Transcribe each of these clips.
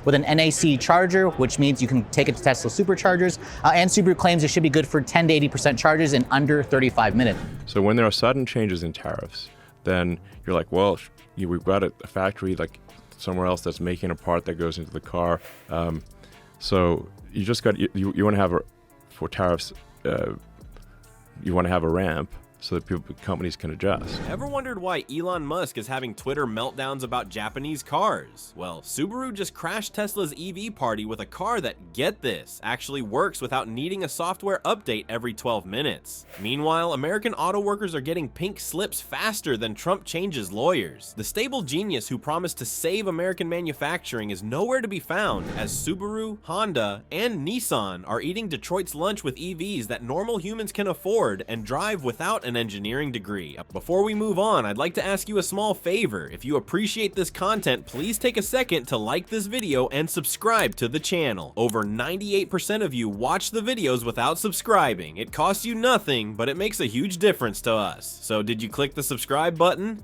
with an NAC charger, which means you can take it to Tesla superchargers. And Subaru claims it should be good for 10 to 80% charges in under 35 minutes. So when there are sudden changes in tariffs, then you're like, well, we've got a factory like somewhere else that's making a part that goes into the car. So you just got, you want to have, for tariffs, you want to have a ramp so that companies can adjust. Ever wondered why Elon Musk is having Twitter meltdowns about Japanese cars? Well, Subaru just crashed Tesla's EV party with a car that, get this, actually works without needing a software update every 12 minutes. Meanwhile, American auto workers are getting pink slips faster than Trump changes lawyers. The stable genius who promised to save American manufacturing is nowhere to be found, as Subaru, Honda, and Nissan are eating Detroit's lunch with EVs that normal humans can afford and drive without an engineering degree. Before we move on, I'd like to ask you a small favor. If you appreciate this content, please take a second to like this video and subscribe to the channel. Over 98% of you watch the videos without subscribing. It costs you nothing, but it makes a huge difference to us. So did you click the subscribe button?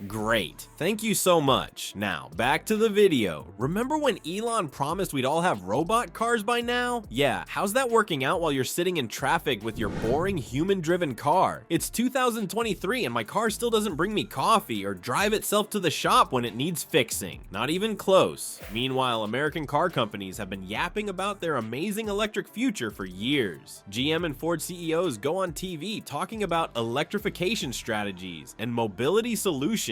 Great. Thank you so much. Now, back to the video. Remember when Elon promised we'd all have robot cars by now? Yeah, how's that working out while you're sitting in traffic with your boring human-driven car? It's 2023 and my car still doesn't bring me coffee or drive itself to the shop when it needs fixing. Not even close. Meanwhile, American car companies have been yapping about their amazing electric future for years. GM and Ford CEOs go on TV talking about electrification strategies and mobility solutions.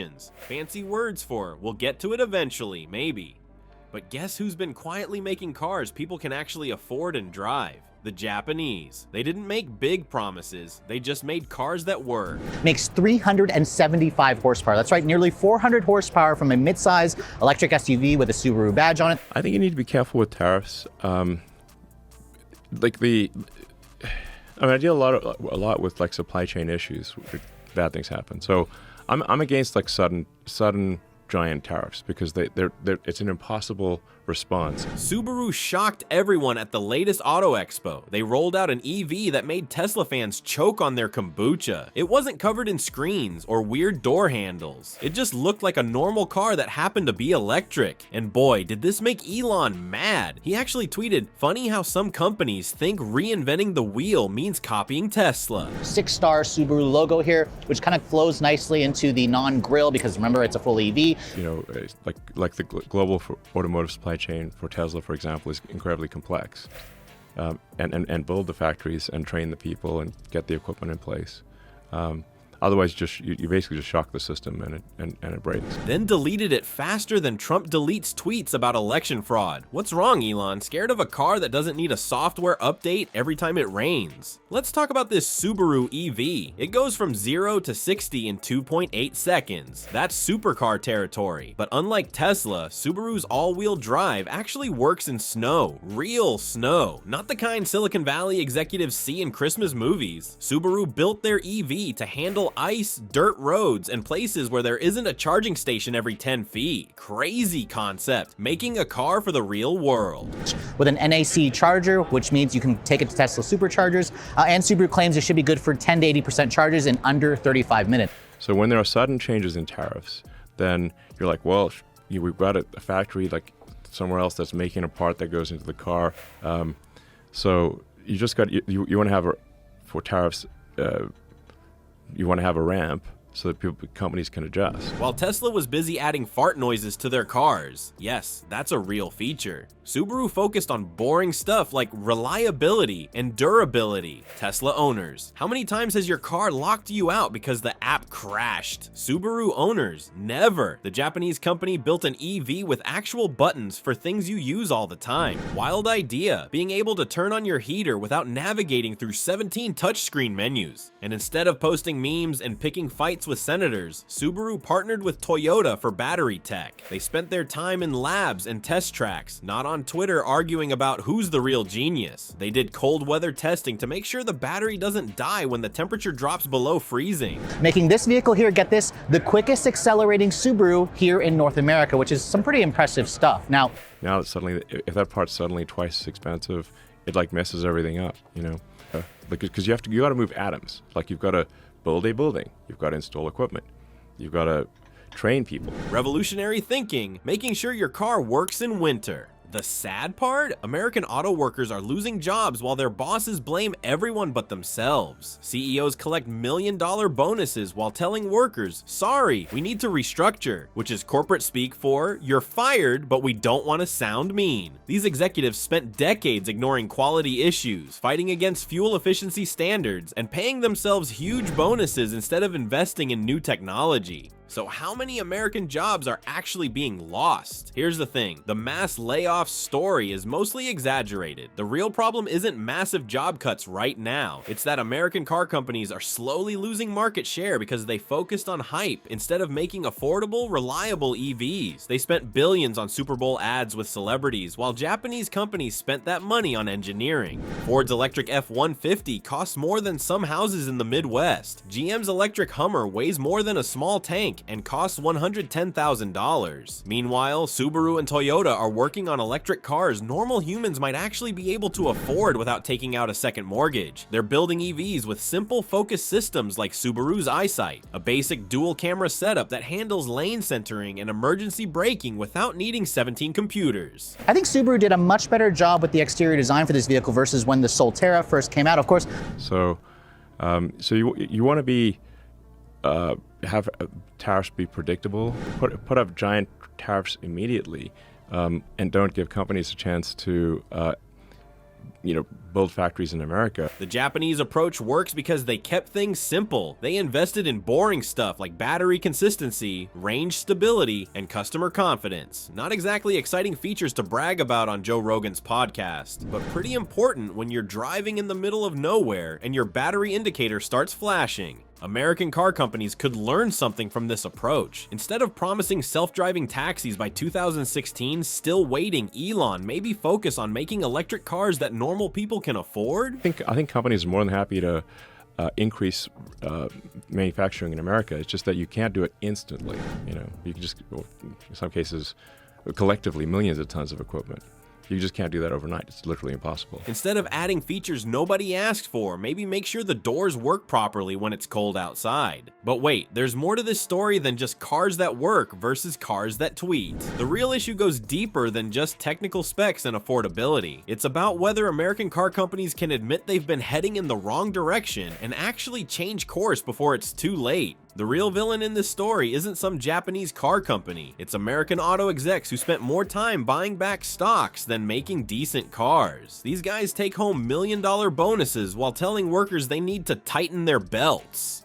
Fancy words for, we'll get to it eventually, maybe. But guess who's been quietly making cars people can actually afford and drive? The Japanese. They didn't make big promises, they just made cars that were. Makes 375 horsepower. That's right, nearly 400 horsepower from a midsize electric SUV with a Subaru badge on it. I think you need to be careful with tariffs. I deal a lot with like supply chain issues where bad things happen. So I'm against like sudden giant tariffs because it's an impossible response. Subaru shocked everyone at the latest Auto Expo. They rolled out an EV that made Tesla fans choke on their kombucha. It wasn't covered in screens or weird door handles. It just looked like a normal car that happened to be electric. And boy, did this make Elon mad. He actually tweeted, "Funny how some companies think reinventing the wheel means copying Tesla." 6-star Subaru logo here, which kind of flows nicely into the non-grill because remember, it's a full EV. You know, like the global automotive supply chain for Tesla, for example, is incredibly complex. And build the factories and train the people and get the equipment in place. Otherwise, you basically just shock the system and it breaks. Then deleted it faster than Trump deletes tweets about election fraud. What's wrong, Elon? Scared of a car that doesn't need a software update every time it rains? Let's talk about this Subaru EV. It goes from 0 to 60 in 2.8 seconds. That's supercar territory. But unlike Tesla, Subaru's all-wheel drive actually works in snow. Real snow. Not the kind Silicon Valley executives see in Christmas movies. Subaru built their EV to handle ice, dirt roads, and places where there isn't a charging station every 10 feet. Crazy concept, making a car for the real world. With an NAC charger, which means you can take it to Tesla superchargers, and Subaru claims it should be good for 10 to 80% charges in under 35 minutes. So when there are sudden changes in tariffs, then you're like, well, we've got a factory like somewhere else that's making a part that goes into the car. So you just got, you want to have, for tariffs, you want to have a ramp so that companies can adjust. While Tesla was busy adding fart noises to their cars, yes, that's a real feature, Subaru focused on boring stuff like reliability and durability. Tesla owners, how many times has your car locked you out because the app crashed? Subaru owners, never. The Japanese company built an EV with actual buttons for things you use all the time. Wild idea, being able to turn on your heater without navigating through 17 touchscreen menus. And instead of posting memes and picking fights with senators, Subaru partnered with Toyota for battery tech. They spent their time in labs and test tracks, not on Twitter arguing about who's the real genius. They did cold weather testing to make sure the battery doesn't die when the temperature drops below freezing. Making this vehicle here, get this, the quickest accelerating Subaru here in North America, which is some pretty impressive stuff. Now suddenly, if that part's suddenly twice as expensive, it like messes everything up, you know? Because you got to move atoms. Like you've got to build a building, you've got to install equipment, you've got to train people. Revolutionary thinking, making sure your car works in winter. The sad part? American auto workers are losing jobs while their bosses blame everyone but themselves. CEOs collect million-dollar bonuses while telling workers, sorry, we need to restructure, which is corporate speak for, you're fired, but we don't want to sound mean. These executives spent decades ignoring quality issues, fighting against fuel efficiency standards, and paying themselves huge bonuses instead of investing in new technology. So how many American jobs are actually being lost? Here's the thing, the mass layoffs story is mostly exaggerated. The real problem isn't massive job cuts right now. It's that American car companies are slowly losing market share because they focused on hype instead of making affordable, reliable EVs. They spent billions on Super Bowl ads with celebrities, while Japanese companies spent that money on engineering. Ford's electric F-150 costs more than some houses in the Midwest. GM's electric Hummer weighs more than a small tank and costs $110,000. Meanwhile, Subaru and Toyota are working on electric cars normal humans might actually be able to afford without taking out a second mortgage. They're building EVs with simple focus systems like Subaru's EyeSight, a basic dual camera setup that handles lane centering and emergency braking without needing 17 computers. I think Subaru did a much better job with the exterior design for this vehicle versus when the Solterra first came out, of course. So you want to be have tariffs be predictable, put up giant tariffs immediately, and don't give companies a chance to build factories in America. The Japanese approach works because they kept things simple. They invested in boring stuff like battery consistency, range stability, and customer confidence. Not exactly exciting features to brag about on Joe Rogan's podcast, but pretty important when you're driving in the middle of nowhere and your battery indicator starts flashing. American car companies could learn something from this approach. Instead of promising self-driving taxis by 2016, still waiting, Elon maybe focus on making electric cars that normal people can afford? I think companies are more than happy to increase manufacturing in America. It's just that you can't do it instantly. You can just, in some cases, collectively, millions of tons of equipment. You just can't do that overnight. It's literally impossible. Instead of adding features nobody asked for, maybe make sure the doors work properly when it's cold outside. But wait, there's more to this story than just cars that work versus cars that tweet. The real issue goes deeper than just technical specs and affordability. It's about whether American car companies can admit they've been heading in the wrong direction and actually change course before it's too late. The real villain in this story isn't some Japanese car company. It's American auto execs who spent more time buying back stocks than making decent cars. These guys take home million-dollar bonuses while telling workers they need to tighten their belts.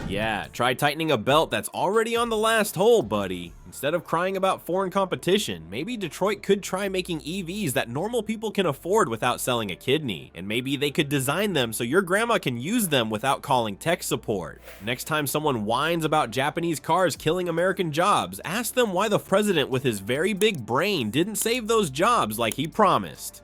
Yeah, try tightening a belt that's already on the last hole, buddy. Instead of crying about foreign competition, maybe Detroit could try making EVs that normal people can afford without selling a kidney. And maybe they could design them so your grandma can use them without calling tech support. Next time someone whines about Japanese cars killing American jobs, ask them why the president with his very big brain didn't save those jobs like he promised.